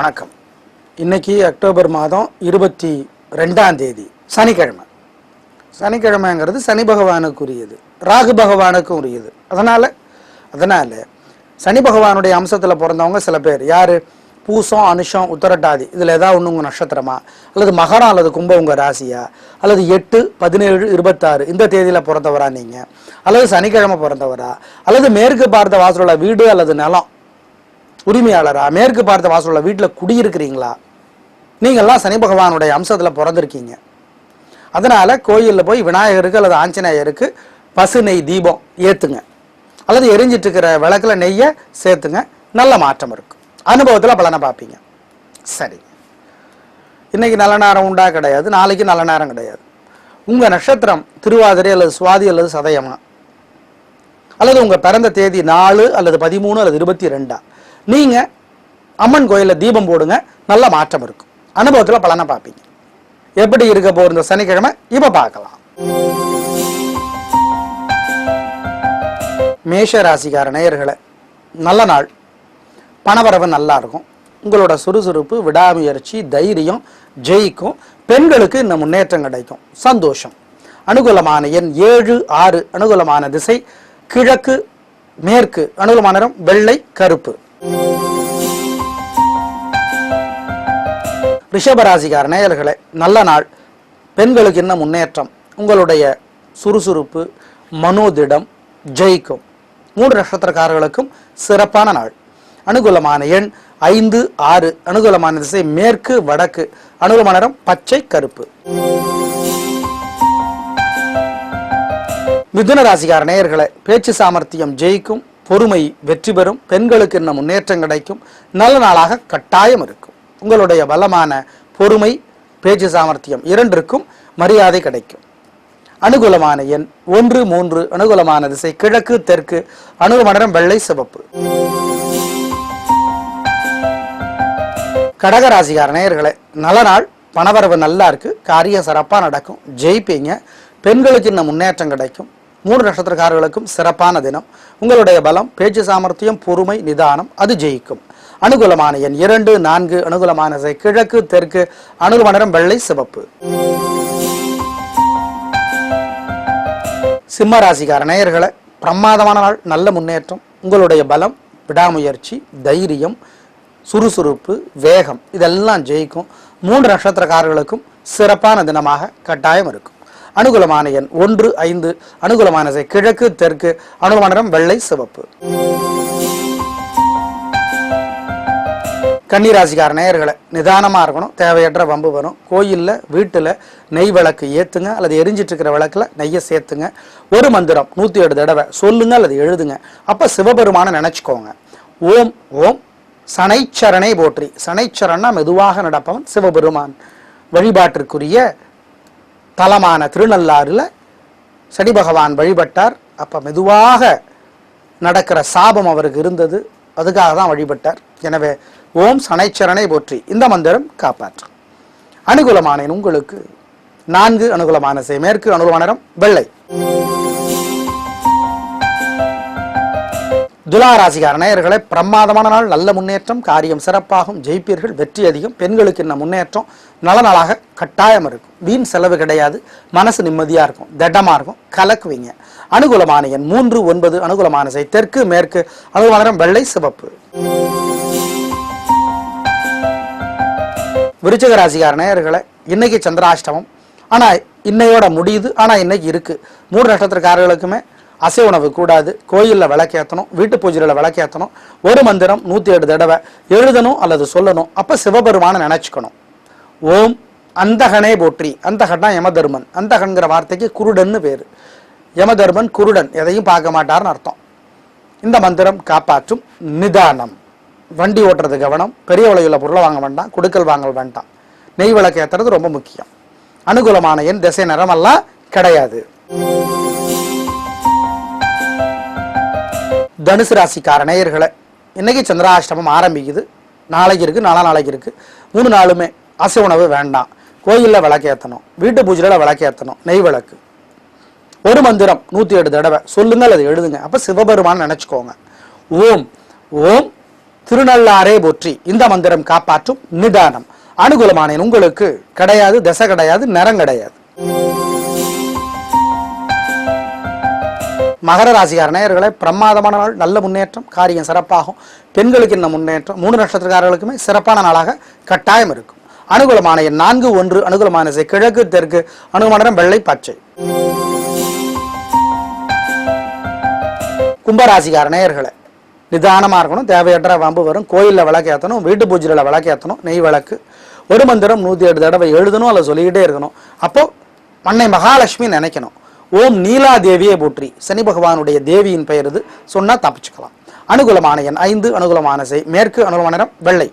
வணக்கம். இன்னைக்கு அக்டோபர் மாதம் 22ஆம் தேதி சனிக்கிழமை. சனிக்கிழமைங்கிறது சனி பகவானுக்குரியது, ராகு பகவானுக்கும் உரியது. அதனால சனி பகவானுடைய அம்சத்தில் பிறந்தவங்க சில பேர் யாரு, பூசம், அனுஷம், உத்தரட்டாதி, இதில் ஏதாவது ஒன்று உங்கள் நட்சத்திரமா, அல்லது மகரம் அல்லது கும்பம் உங்கள் ராசியா, அல்லது 8, 17, 26 இந்த தேதியில் பிறந்தவரா நீங்கள், அல்லது சனிக்கிழமை பிறந்தவரா, அல்லது மேற்கு பார்த்த வாசலுள்ள வீடு அல்லது நிலம் உரிமையாளரா, மேற்கு பார்த்த வாசலுள்ள வீட்டில் குடியிருக்கிறீங்களா, நீங்கள்லாம் சனி பகவானுடைய அம்சத்தில் பிறந்திருக்கீங்க. அதனால கோயிலில் போய் விநாயகருக்கு அல்லது ஆஞ்சநேயருக்கு பசு நெய் தீபம் ஏற்றுங்க, அல்லது எரிஞ்சிட்டு இருக்கிற விளக்குல நெய்யை சேர்த்துங்க. நல்ல மாற்றம் இருக்கும், அனுபவத்தில் பலனை பார்ப்பீங்க. சரி, இன்னைக்கு நல்ல நேரம் உண்டா? கிடையாது. நாளைக்கு நல்ல நேரம் கிடையாது. உங்கள் நட்சத்திரம் திருவாதிரை அல்லது சுவாதி அல்லது சதயமா, அல்லது உங்கள் பிறந்த தேதி 4 அல்லது 13 அல்லது 22, நீங்கள் அம்மன் கோயிலில் தீபம் போடுங்க. நல்ல மாற்றம் இருக்கும், அனுபவத்தில் பலனை பார்ப்பீங்க. எப்படி இருக்க போகிற இந்த சனிக்கிழமை இப்போ பார்க்கலாம். மேஷ ராசிக்கார நேயர்களே, நல்ல நாள், பணவரவு நல்லா இருக்கும். உங்களோட சுறுசுறுப்பு, விடாமுயற்சி, தைரியம் ஜெயிக்கும். பெண்களுக்கு இந்த முன்னேற்றம் கிடைக்கும், சந்தோஷம். அனுகூலமான எண் 7, 6. அனுகூலமான திசை கிழக்கு மேற்கு. அனுகூலமான நிறம் வெள்ளை கருப்பு. ரிஷபராசிக்கார நேயர்களே, நல்ல நாள், பெண்களுக்கு என்ன முன்னேற்றம். உங்களுடைய சுறுசுறுப்பு, மனோதிடம் ஜெயிக்கும். 3 நட்சத்திரக்காரர்களுக்கும் சிறப்பான நாள். அனுகூலமான எண் 5, 6. அனுகூலமான திசை மேற்கு வடக்கு. அனுகூலமான நிறம் பச்சை கருப்பு. மிதுன ராசிக்கார நேயர்களே, பேச்சு சாமர்த்தியம் ஜெயிக்கும், பொறுமை வெற்றி பெறும். பெண்களுக்கு என்ன முன்னேற்றம் கிடைக்கும், நல்ல நாளாக கட்டாயம் இருக்கும். உங்களுடைய பலமான பொறுமை, பேச்சு சாமர்த்தியம் இரண்டிற்கும் மரியாதை கிடைக்கும். அனுகூலமான எண் 1, 3. அனுகூலமான திசை கிழக்கு தெற்கு. அனுகூலமான நிறம் வெள்ளை சிவப்பு. கடகராசிக்கார நேயர்களே, நல்ல நாள், பணவரவு நல்லா இருக்கு, காரியம் சிறப்பாக நடக்கும், ஜெயிப்பீங்க. பெண்களுக்கு இன்னும் முன்னேற்றம் கிடைக்கும். 3 நட்சத்திரக்காரர்களுக்கும் சிறப்பான தினம். உங்களுடைய பலம், பேச்சு சாமர்த்தியம், பொறுமை, நிதானம் அது ஜெயிக்கும். அனுகூலமான எண் 2, 4. அனுகூலமான திசை கிழக்கு தெற்கு. அனுகூலமான நிறம் வெள்ளை சிவப்பு. சிம்ம ராசிக்கார நேயர்களே, பிரமாதமான நாள், நல்ல முன்னேற்றம். உங்களுடைய பலம், விடாமுயற்சி, தைரியம், சுறுசுறுப்பு, வேகம் இதெல்லாம் ஜெயிக்கும். 3 நட்சத்திரக்காரர்களுக்கும் சிறப்பான தினமாக கட்டாயம் இருக்கும். அனுகூலமான எண் 1, 5. அனுகூலமான திசை கிழக்கு தெற்கு. அனுகூலமான நிறம் வெள்ளை சிவப்பு. கன்னிராசிக்கார நேயர்களை, நிதானமாக இருக்கணும், தேவையற்ற வம்பு வரும். கோயிலில் வீட்டில் நெய் விளக்கு ஏற்றுங்க, அல்லது எரிஞ்சிட்டு இருக்கிற விளக்கில் நெய்யை சேர்த்துங்க. ஒரு மந்திரம் 107 தடவை சொல்லுங்க அல்லது எழுதுங்க. அப்போ சிவபெருமானை நினச்சிக்கோங்க. ஓம் ஓம் சனைச்சரனை போற்றி. சனைச்சரன்னா மெதுவாக நடப்பவன் சிவபெருமான். வழிபாட்டிற்குரிய தலமான திருநள்ளாறில் சனி பகவான் வழிபட்டார். அப்போ மெதுவாக நடக்கிற சாபம் அவருக்கு இருந்தது, அதுக்காக தான் வழிபட்டார். எனவே ஓம் சனைச்சரனை போற்றி இந்த மந்திரம் காப்பாற்றும். அனுகூலமான உங்களுக்கு 4. அனுகூலமான திசை மேற்கு. அனுகூலமான நிறம் வெள்ளை. துலாராசிக்கார நேயர்களே, பிரமாதமான நாள், நல்ல முன்னேற்றம், காரியம் சிறப்பாகும், ஜெயிப்பீர்கள், வெற்றி அதிகம். பெண்களுக்கு என்ன முன்னேற்றம், நல்ல நாளாக கட்டாயம் இருக்கும். வீண் செலவு கிடையாது, மனசு நிம்மதியாக இருக்கும், திடமாக இருக்கும், கலக்குவீங்க. அனுகூலமான எண் 3, 9. அனுகூலமான திசை தெற்கு மேற்கு. அனுகூலமான நிறம் வெள்ளை சிவப்பு. விருச்சிக ராசிக்கார நேயர்களே, இன்னைக்கு சந்திராஷ்டமம், ஆனால் இன்னையோட முடியுது. ஆனால் இன்னைக்கு இருக்கு. 3 நட்சத்திரக்காரர்களுக்குமே அசை உணவு கூடாது. கோயிலில் விளக்கேற்றணும், வீட்டு பூஜையில் விளக்கேற்றணும். ஒரு மந்திரம் 107 தடவை எழுதணும் அல்லது சொல்லணும். அப்போ சிவபெருமானை நினைச்சுக்கணும். ஓம் அந்தகனே போற்றி. அந்தகன்னா யமதர்மன். அந்தகன்கிற வார்த்தைக்கு குருடன்னு பேர். யமதர்மன் குருடன், எதையும் பார்க்க மாட்டார்னு அர்த்தம். இந்த மந்திரம் காப்பாற்றும். நிதானம், வண்டி ஓட்டுறது கவனம், பெரிய விலையுள்ள பொருளை வாங்க வேண்டாம், கொடுக்கல் வாங்கல் வேண்டாம். நெய் விளக்கு ஏற்றுறது ரொம்ப முக்கியம். அனுகூலமான எண் திசை நிறமெல்லாம் கிடையாது. தனுசு ராசிக்கார நேயர்களை, இன்னைக்கு சந்திராஷ்டமம் ஆரம்பிக்குது. நாளைக்கு இருக்கு, நாளைக்கு இருக்கு. 3 நாளுமே அசை உணவு வேண்டாம். கோயிலில் விளக்கேற்றணும், வீட்டு பூஜையில் விளக்கேற்றணும், நெய் விளக்கு. ஒரு மந்திரம் 107 தடவை சொல்லுங்க அல்லது எழுதுங்க. அப்போ சிவபெருமான் நினைச்சுக்கோங்க. ஓம் ஓம் திருநள்ளாரே போற்றி இந்த மந்திரம் காப்பாற்றும் நிதானம். அனுகூலமான உங்களுக்கு கிடையாது, தசை கிடையாது, நிறம் கிடையாது. மகர ராசிக்கார நேயர்களை பிரமாதமான நாள், நல்ல முன்னேற்றம், காரியம் சிறப்பாகும். பெண்களுக்கு இந்த முன்னேற்றம் 3 நட்சத்திரக்காரர்களுக்குமே சிறப்பான நாளாக கட்டாயம் இருக்கும். அனுகூலமான எண் 4, 1. அனுகூலமான திசை கிழக்கு, தெற்கு. அனுகூலமான நிறம் வெள்ளை, பச்சை. கும்பராசிக்கார நேயர்களை நிதானமாக இருக்கணும். தேவையற்ற வம்பு வரும். கோயிலில் விளக்கு ஏற்றணும், வீட்டு பூஜையில் விளக்கு ஏற்றணும், நெய் விளக்கு. ஒரு மந்திரம் 108 தடவை எழுதணும், அல்ல சொல்லிக்கிட்டே இருக்கணும். அப்போ அன்னை மகாலட்சுமி நினைக்கணும். ஓம் நீலா தேவியை போற்றி, சனி பகவானுடைய தேவியின் பெயர் இது சொன்னா தப்பிச்சுக்கலாம். அனுகூலமான எண் 5. அனுகூலமான திசை மேற்கு. அனுகூலமான நிறம் வெள்ளை.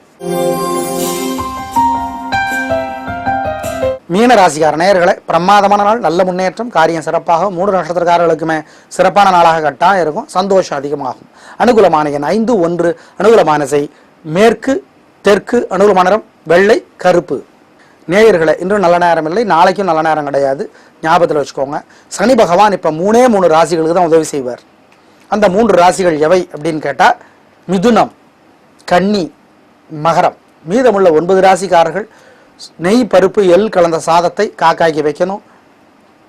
மீன ராசிக்கார நேயர்களை பிரமாதமான நாள், நல்ல முன்னேற்றம், காரியம் சிறப்பாக. 3 நட்சத்திரக்காரர்களுக்குமே சிறப்பான நாளாக கட்டாயம் இருக்கும். சந்தோஷம் அதிகமாகும். அனுகூலமான எண் 5, 1. அனுகூலமான திசை மேற்கு, தெற்கு. அனுகூலமான நிறம் வெள்ளை, கருப்பு. நேயர்களை இன்றும் நல்ல நேரம் இல்லை, நாளைக்கும் நல்ல நேரம் கிடையாது, ஞாபகத்தில் வச்சுக்கோங்க. சனி பகவான் இப்போ 3 ராசிகளுக்கு தான் உதவி செய்வார். அந்த 3 ராசிகள் எவை அப்படின்னு கேட்டால் மிதுனம், கன்னி, மகரம். மீதமுள்ள 9 ராசிக்காரர்கள் நெய், பருப்பு, எள் கலந்த சாதத்தை காக்காய்க்கு வைக்கணும்.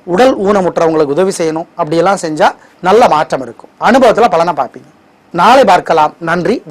உடல் ஊனமுற்றவங்களுக்கு உதவி செய்யணும். அப்படியெல்லாம் செஞ்சால் நல்ல மாற்றம் இருக்கும். அனுபவத்தில் பலனை பார்ப்பீங்க. நாளை பார்க்கலாம். நன்றி.